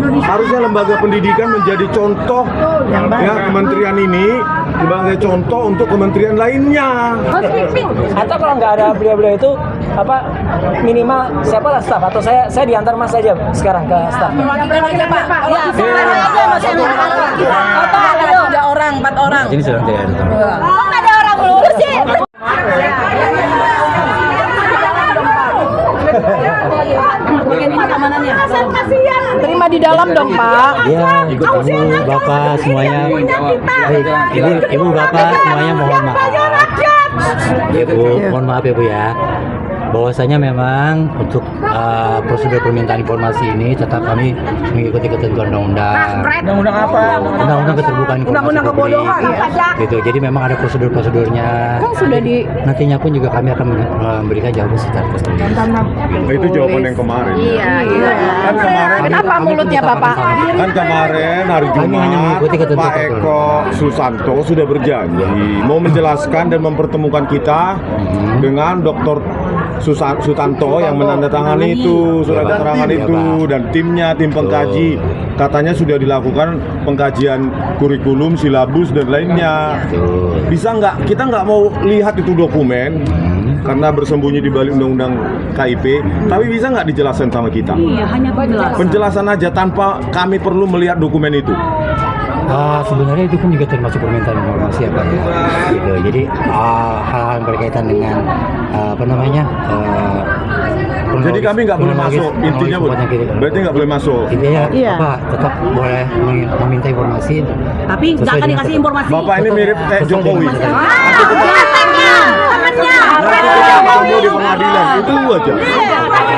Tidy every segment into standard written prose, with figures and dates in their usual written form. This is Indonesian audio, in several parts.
Harusnya lembaga pendidikan menjadi contoh ya, kementerian ini sebagai contoh untuk kementerian lainnya. Atau kalau nggak ada beliau-beliau itu apa minimal siapa lah staf atau saya diantar Mas aja sekarang ke staf. Bagikan aja Pak. Ya, sekarang aja Mas kita. Bapak ada 3 orang, 4 orang. Ini sudah tidak ada. Kok nggak ada orang lulus sih? Terima di dalam dong Pak. Ya, Ibu, Bapak semuanya. Baik, Ibu, Bapak semuanya mohon maaf. Ibu, mohon maaf ya Bu ya. Bahwasanya memang untuk prosedur permintaan informasi ini tetap kami mengikuti ketentuan undang-undang. Undang-undang apa? Undang-undang keterbukaan informasi Undang-undang kebodohan. gitu. Jadi memang ada prosedur-prosedurnya. Kan sudah di Nantinya pun juga kami akan memberikan jawaban secara tertulis. Itu jawaban yang kemarin. Iya. Kan kemarin Kenapa mulutnya Bapak? Kan kemarin hari Kami hanya Jumat mengikuti ketentuan Pak Eko Susanto sudah berjanji mau menjelaskan dan mempertemukan kita dengan Dr. Sutanto yang menandatangani itu surat keterangan itu dan tim pengkaji katanya sudah dilakukan pengkajian kurikulum, silabus dan lainnya. Bisa nggak kita nggak mau lihat itu dokumen karena bersembunyi di balik undang-undang KIP, tapi bisa nggak dijelaskan sama kita? Iya, hanya Penjelasan aja tanpa kami perlu melihat dokumen itu. Sebenarnya itu pun juga termasuk permintaan informasi ya Pak. Gitu. Jadi hal-hal yang berkaitan dengan Jadi kami nggak boleh masuk, intinya Bu. Berarti nggak boleh masuk. Intinya Bapak tetap boleh meminta informasi. Tapi nggak akan dikasih informasi. Bapak ini mirip kayak Jokowi. Kamu di pengadilan itu aja.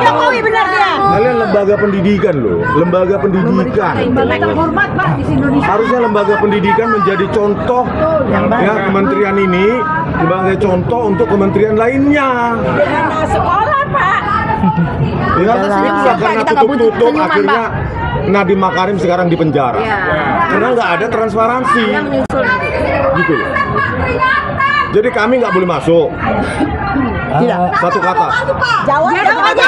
Jokowi benar dia. Kalian lembaga pendidikan loh, lembaga pendidikan. Hormat Pak di Indonesia. Harusnya lembaga pendidikan menjadi contoh ya, kementerian ini sebagai contoh untuk kementerian lainnya. Sekolah Pak. Ya, itulah karena tutup-tutup akhirnya Nadiem Makarim sekarang di penjara. Karena nggak ada transparansi. Gitu loh. Jadi kami nggak boleh masuk. Tidak. Satu kata. Jawab aja.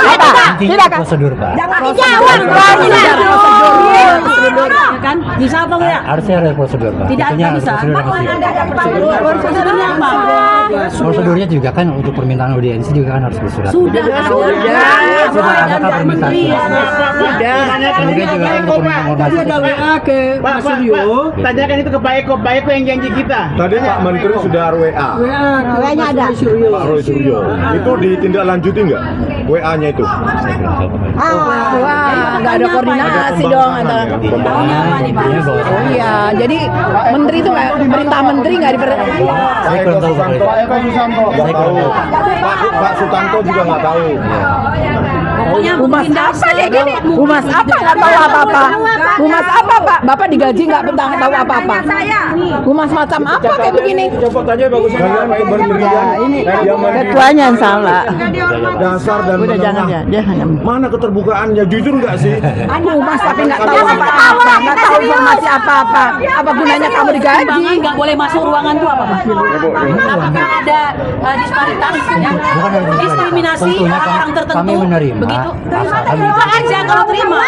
Tidak prosedur Pak. Jangan dijawab. Prosedur kan? Bisa apa enggak? Harusnya ada prosedur Pak. Tidak bisa. Prosedurnya apa? Prosedurnya juga kan untuk permintaan audiensi juga kan harus bersurat. Sudah. Adakah permintaan Sudah. Kemudian juga kan untuk informasi. Ada WA ke Mas Suryo. Tanyakan itu ke Pak Eko yang janji kita. Tadi Pak Menteri sudah WA. WA-nya ada. Pak Roy Suryo. Itu ditindaklanjuti nggak WA-nya itu? Wah, nggak ada koordinasi dong antara. Iya, jadi menteri itu nggak perintah menteri nggak Saya kurang tahu Pak. Nggak tahu. Pak Sutanto juga nggak tahu. Humas apa kayak gini? Humas apa nggak tahu apa-apa? Humas apa Pak? Bapak digaji nggak tahu apa-apa? Humas macam apa kayak begini? Coba tanya bagus kalian kementerian yang Ketuanya yang salah. dasar dan Udah jangan menengah. ya, dia hanya Mana keterbukaannya? Jujur nggak sih? humas tapi nggak tahu apa-apa, nggak tahu informasi apa-apa. Apa gunanya kamu digaji? Nggak boleh masuk ruangan itu apa Pak? Apakah ada disparitas, diskriminasi Tentunya orang tertentu? kami menerima. Begitu. Asalkan Terima aja kalau terima.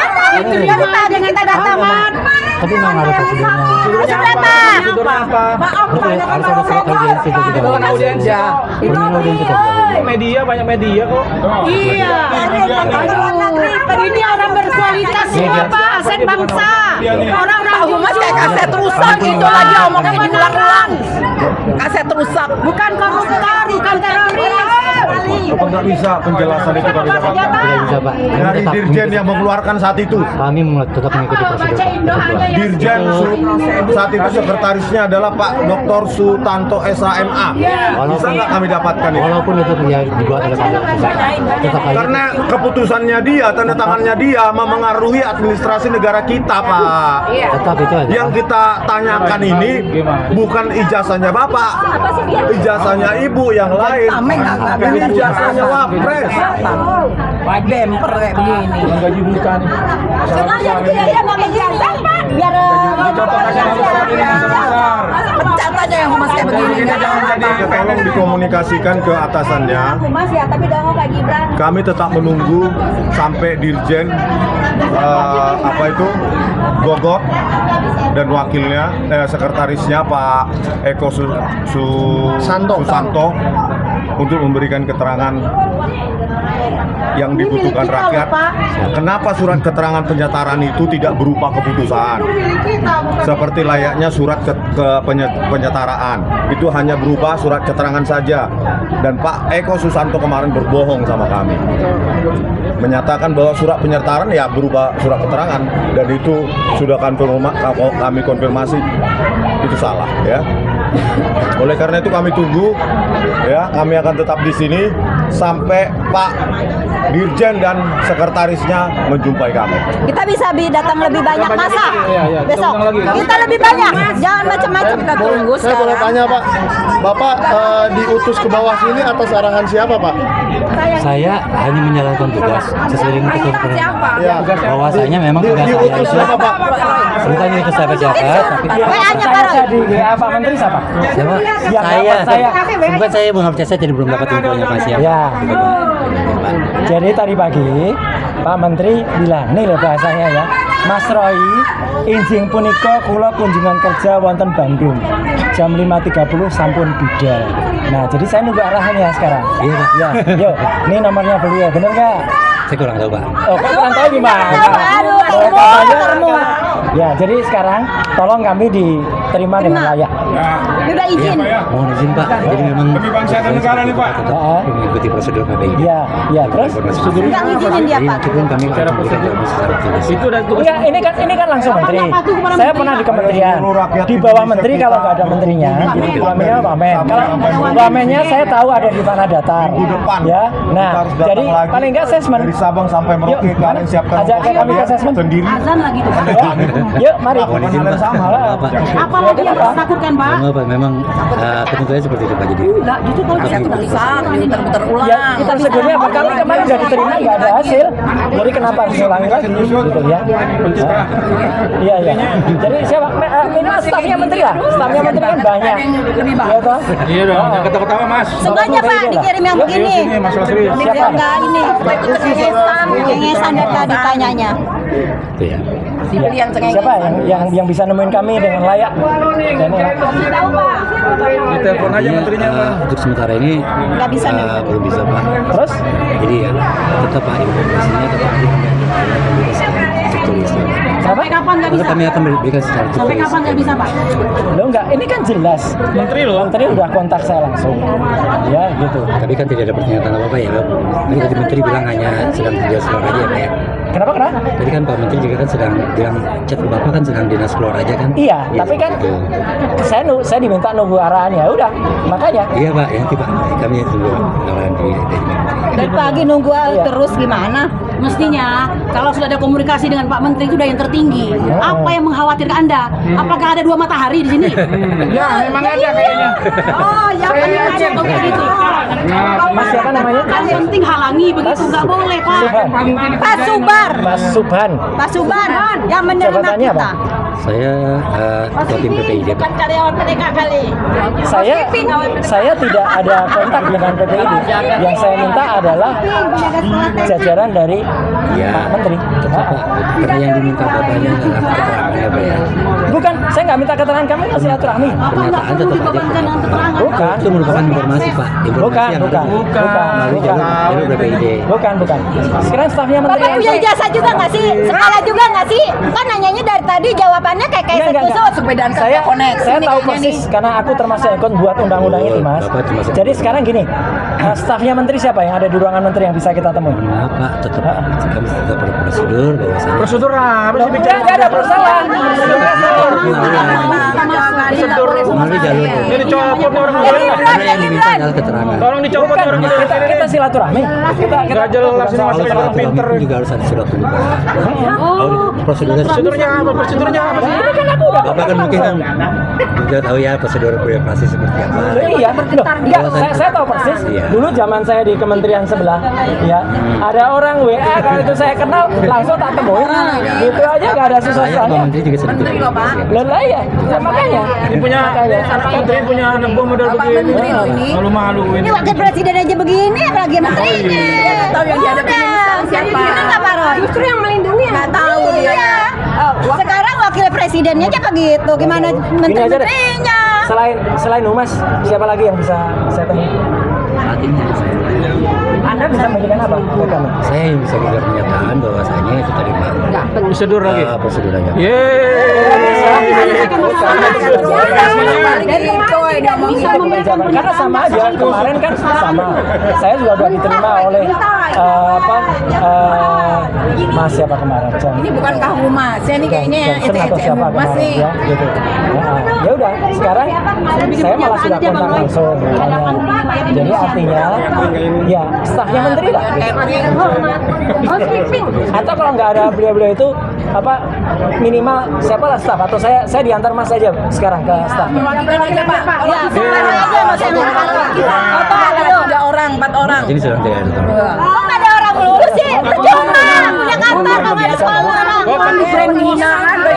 Kita datangan. tapi memang ada prosedurnya. Prosedur apa? Betul, harus ada surat audiensi itu juga. Itu kan audiensi. Permintaan audiensi itu. Media banyak media kok. Iya. Ini orang berkualitas semua Pak, aset bangsa. Orang-orang Humas kayak kaset rusak gitu lagi omongnya diulang-ulang. Kaset rusak. bukan koruptor, bukan teroris. Apa nggak bisa penjelasan itu kami dapatkan? Tidak bisa Pak. Kami Dari tetap Dirjen yang mengeluarkan saat itu. Kami tetap mengikuti prosedur ketentuan. Dirjen saat itu sekretarisnya adalah Pak Dr. Sutanto SHMA. Bisa nggak kami dapatkan itu? Walaupun itu ya dibuat oleh Pak tetap aja. Karena keputusannya dia, tanda tangannya dia memengaruhi administrasi negara kita, Pak. Tetap itu aja. Yang kita tanyakan ini bukan ijazahnya Bapak, ijazahnya Ibu yang lain. Ijazahnya Wapres. Bemper kayak begini. Gaji bukan. Sengaja dia nggak ijazah Pak. Biar Contoh aja yang besar. pecat aja yang humas kayak begini. Tolong dikomunikasikan ke atasannya. Humas ya, tapi udah mau Kak Gibran. Kami tetap menunggu sampai Dirjen Gogot dan wakilnya, sekretarisnya Pak Eko Susanto untuk memberikan keterangan yang dibutuhkan rakyat. Kenapa surat keterangan penyetaraan itu tidak berupa keputusan seperti layaknya surat penyetaraan, itu hanya berupa surat keterangan saja. Dan Pak Eko Susanto kemarin berbohong sama kami, menyatakan bahwa surat penyetaraan ya berupa surat keterangan, dan itu sudah kami konfirmasi itu salah ya. Oleh karena itu kami tunggu ya, kami akan tetap di sini sampai Pak Dirjen dan sekretarisnya menjumpai kami. Kita bisa datang lebih banyak masa besok. Kita lebih banyak, jangan macam-macam. Kita tunggu Saya boleh sekarang. tanya Pak, Bapak diutus ke bawah sini atas arahan siapa Pak? Saya hanya menjalankan tugas sesuai dengan ketentuan. Ya. Bahwasanya memang tugas saya Diutus itu siapa Pak? bukan itu siapa-siapa, tapi WA-nya Saya Pak. di WA Pak Menteri siapa? siapa? Yang Saya. dapat saya. Bukan saya belum update, saya jadi belum dapat infonya Pak siapa. Ya. Jadi tadi pagi Pak Menteri bilang, nih loh bahasanya ya, Mas Roy, injing punika kula kunjungan kerja wonten Bandung jam 5.30 sampun bidal. Nah, jadi saya nunggu arahannya sekarang. Iya, Pak. Ya, yuk, ini nomornya beliau, bener nggak? Saya kurang tahu Pak. Oh, kok kurang tahu gimana? Aduh, Oh, termu. katanya- Ya, jadi sekarang tolong kami diterima dengan layak. Udah izin. Mohon izin Pak, jadi memang Demi bangsa dan negara nih, Pak. Heeh. mengikuti prosedur KPI. Ya, ya, terus Enggak ngizinin dia Jadi Pak. nanti pun kami akan memberikan jawaban secara tulis. enggak, ini kan langsung menteri. Saya pernah di kementerian. Di bawah menteri kalau nggak ada menterinya, wamennya wamen. Kalau wamennya saya tahu ada di tanah datar. depan. Ya. Nah, Kita harus datang jadi lagi paling nggak assessment. dari Sabang sampai Merauke. Yuk, Kalian siapkan ajak kami ke assessment. sendiri. Azan lagi tuh. Yuk, mari. Mohon izin Pak. sama lah. Pak. Apa lagi yang takutkan Pak? Mohon Pak, memang ketentuannya seperti itu Pak. Jadi Enggak, gitu kok bisa terbesar, muter-muter ulang. Ya, prosedurnya apa? Kami kemarin sudah diterima nggak ada hasil. Jadi kenapa harus ulangi lagi? Gitu ya. Iya, iya. Jadi siapa? Ini stafnya menteri lah. Stafnya menteri kan banyak. Iya toh? Iya dong, jangan ketawa-ketawa Mas. Semuanya Pak dikirim yang begini. Mas Lasri. Biar enggak ini. Cengesan dari tadi tanyanya. itu ya. Siapa yang bisa nemuin kami dengan layak dan enak? Ditelepon aja menterinya Pak. Untuk sementara ini Nggak bisa nih. belum bisa Pak. Terus? Jadi ya tetap Pak informasinya tetap tertulis. Siapa? Sampai kapan nggak bisa? Kami akan berikan secara tertulis. Sampai kapan nggak bisa Pak? Lo enggak, ini kan jelas. Menteri loh. Menteri udah kontak saya langsung. Ya, gitu. Tapi kan tidak ada pernyataan apa-apa ya Pak. Ini tadi Menteri bilang hanya sedang dinas keluar aja ya Pak ya. Kenapa? Tadi kan Pak Menteri juga kan sedang bilang chat ke Bapak kan sedang dinas keluar aja kan. Iya, tapi kan gitu. saya diminta nunggu arahannya. Udah, makanya. Iya Pak, nanti Pak kami tunggu arahan dari Menteri. Dari pagi nunggu terus gimana? Mestinya kalau sudah ada komunikasi dengan Pak Menteri itu sudah yang tertinggi. Apa yang mengkhawatirkan Anda? Apakah ada dua matahari di sini? Ya, memang ada kayaknya. Oh, ya kan ada kok kayak gitu. Mas siapa namanya? Kan yang penting halangi begitu nggak boleh Pak. Subhan. Pak Subar. Mas Subhan. Pak Subar yang menerima Jabatannya kita. apa? Saya ketua tim PPID Pak. Karyawan PDK kali. Saya tidak ada kontak dengan PPID. Yang saya minta adalah jajaran dari Ya, Pak Menteri. tetap Pak. Karena yang diminta Bapaknya adalah keterangannya Pak ya. Bukan, saya nggak minta keterangan kami silaturahmi. Apa nggak Pernyataan perlu tetap aja. dibebankan dengan keterangan? Bukan. Itu merupakan informasi Pak. Informasi Bukan, yang bukan, harus bukan, melalui bukan. jalur PPID. Bukan. Sekarang stafnya Menteri. Bapak punya ijazah juga nggak sih? Sekolah juga nggak sih? Kan nanyanya dari tadi jawabannya kayak Enggak. setusuk sepedaan Saya tahu persis karena aku termasuk ikut buat undang-undang itu, Mas. Bapak termasuk. Jadi sekarang gini, stafnya Menteri siapa yang ada di ruangan Menteri yang bisa kita temui? Maaf Pak, tetap kami tetap pada prosedur bahwasanya. Prosedur apa sih bicara? Enggak ada persoalan. Melalui jalur Ini dicopot orang karena yang diminta adalah keterangan. Tolong dicopot Bukan, orang kita silaturahmi. Kita Nggak jelas ini Kalau masalah orang silaturahmi pinter. pun juga harus ada surat dulu Pak. Prosedurnya Prosedurnya apa? Prosedurnya apa sih? ini kan aku udah Bapak kan mungkin kan juga tahu ya prosedur birokrasi seperti apa. Iya, loh, enggak, saya tahu persis. Iya. Dulu zaman saya di kementerian sebelah, ya, ada orang WA kalau itu saya kenal langsung tak temuin. Gitu aja nggak ada Saya Pak susah-susahnya. Menteri juga sedang berkomunikasi. Lah Iya, makanya. Ini punya menteri punya anak buah model begini. Malu-malu Ini ini. wakil presiden aja begini, apalagi menterinya. Tahu yang dihadapi siapa? Itu nggak Pak Roy? Justru yang melindungi nggak tahu dia. Iya. Sekarang wakil presidennya aja begitu, gimana Gini aja deh. menteri-menterinya? Selain Humas, siapa lagi yang bisa saya temui? Anda bisa memberikan apa ke kami? Saya yang bisa juga menyatakan bahwasanya itu tadi Pak. Prosedur lagi. Prosedur aja. Karena sama aja kemarin kan sama. Saya juga udah diterima oleh Mas siapa kemarin? Ini bukankah Humas? Ya ini kayaknya Johnson atau siapa Humas kemarin nih. ya, gitu. Ya udah, sekarang saya malah sudah kontak langsung. Jadi artinya ya stafnya menteri lah. Atau kalau nggak ada beliau-beliau itu apa minimal siapa lah staf atau saya diantar Mas aja sekarang ke staf. Perwakilan aja Pak. Ya, sekarang aja Mas yang Ada orang, 4 orang. Jadi sedang tidak ada. kok nggak ada orang lulus sih? Percuma, punya kantor kalau nggak ada sekolah.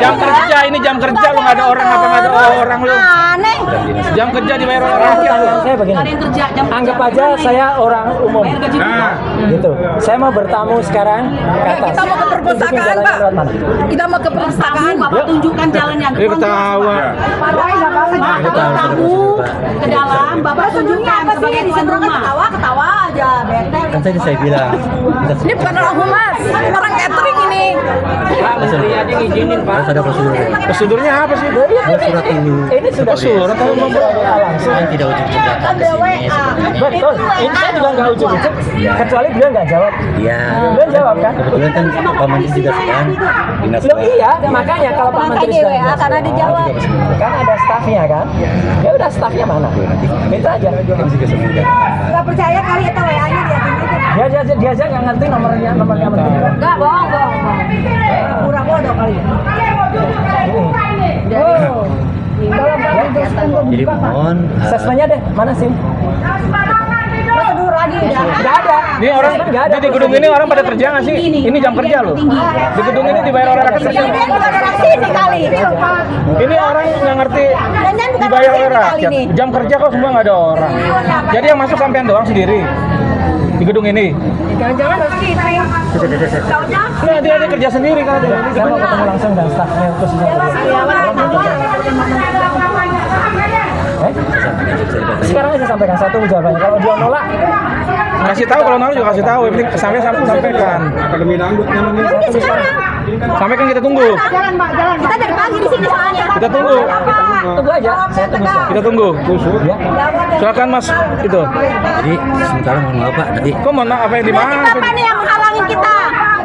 Jam kerja ini jam kerja lu nggak ada orang apa nggak ada orang lu. Aneh. Jam kerja dibayar oleh rakyat lu. Pertanyaan saya begini. Anggap aja saya orang umum. Gitu. Saya mau bertamu sekarang ke atas. Kita mau ke perpustakaan, Tunjukin jalannya Pak. lewat mana? Kita mau ke perpustakaan. Bapak tunjukkan jalan yang Dia ketawa. tamu ke dalam, Bapak tunjukkan sebagai tuan rumah. Ketawa aja, bete. Kan tadi saya bilang kita Ini bukan orang Humas, orang catering ini. harus ada prosedur. Prosedurnya apa sih? Buat surat ini. Ini sudah Surat atau langsung. Saya tidak ujuk-ujuk datang ke sini sebenarnya. Betul. Ini saya juga nggak ujuk-ujuk. Kecuali beliau nggak jawab. Iya. Beliau jawab kan? Kebetulan kan Pak Menteri juga sedang dinas. Loh iya, makanya kalau Pak Menteri Makanya sudah WA karena dijawab. kan ada stafnya kan? Ya udah stafnya mana? Itu aja. Nggak percaya kali itu WA-nya dia Dia aja nggak ngerti nomornya menteri. Enggak, bohong. Pura bodoh kali. Jadi mohon Sesmennya deh, mana sih? Prosedur lagi udah. Nggak ada. Ini orang nggak ada. di gedung ini orang pada kerja nggak sih? Ini jam kerja loh. Di gedung ini dibayar oleh rakyat kerja. Ini bukan orang sini kali. Ini orang nggak ngerti Jangan bukan dibayar orang oleh sini kali rakyat. ini. Jam kerja kok semua nggak ada orang. Jadi yang masuk sampean doang sendiri di gedung ini. Jangan-jangan harus kita. Nah, dia kerja sendiri kalau dia. Saya mau ketemu langsung dan stafnya khususnya. Sekarang aja sampaikan satu jawabannya. Kalau dia nolak, Kasih tahu kalau nolak juga kasih tahu. Yang penting sampaikan. Sampaikan kita tunggu. Jalan, Pak, jalan. Kita dari pagi di sini soalnya. Kita tunggu. tunggu aja. Saya tunggu. Kita tunggu. Ya. Silakan Mas itu. Jadi sementara mohon maaf Pak, tadi Kok mau apa yang di Berarti mana? Bapak nih yang menghalangin kita.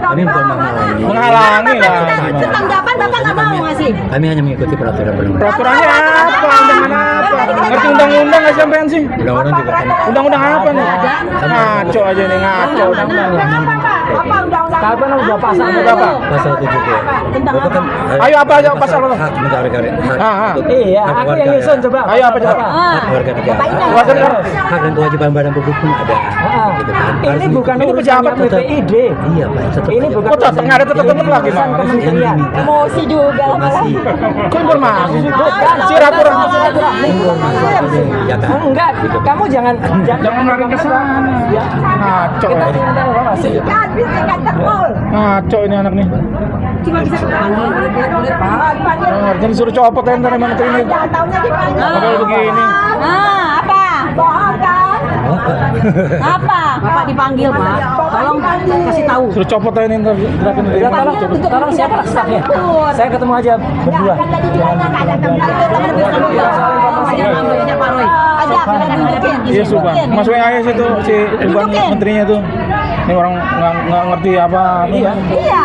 kami bukan menghalangi. Menghalangi lah. Tanggapan Bapak nggak mau ngasih. Kami hanya mengikuti peraturan perundang-undangan. Peraturannya apa? Undangan apa? Ngerti undang-undang nggak sampean sih? Undang-undang juga kan. Undang-undang apa nih? Ngaco aja nih, ngaco. Kapan udah pasang Berapa? Pasal 70. Bapak kan Ayo apa aja pasal apa? hak mencari Ah, ah. Iya, aku yang nyusun coba. Ayo apa coba? Hak warga negara. Warga negara. Hak dan kewajiban badan publik pun ada. Gitu kan. Ini Harus bukan Itu urusan pejabat BPID. Iya Pak, tetap Ini aja. bukan Kok tetap nggak ada tetap lagi urusan Mas? kementerian. Emosi juga Informasi. Kok informasi sih? Bukan Silaturahmi. Ya kan. Enggak, kamu jangan Jangan lari ke sana. Ya. Ngaco Kita ya. minta informasi. kan bisa kantor mall. Ngaco ini anak nih. Cuma bisa dipanggil. Jadi suruh copot ya ntar emang ini. Jangan tahunya dipanggil. Padahal begini. Apa? Bohong kan? Apa? Bapak dipanggil, Pak. Tolong kasih tahu. Suruh copot aja nih ntar gerakin ini. Ya, tolong siapa stafnya? Saya ketemu aja berdua. Kan tadi bilangnya nggak ada Namanya Pak Roy. Ada, kita tunjukin. Iya Subhan. Mas WA aja situ si Subhan Tunjukin. menterinya tuh. Ini orang nggak ngerti apa. Iya. Iya.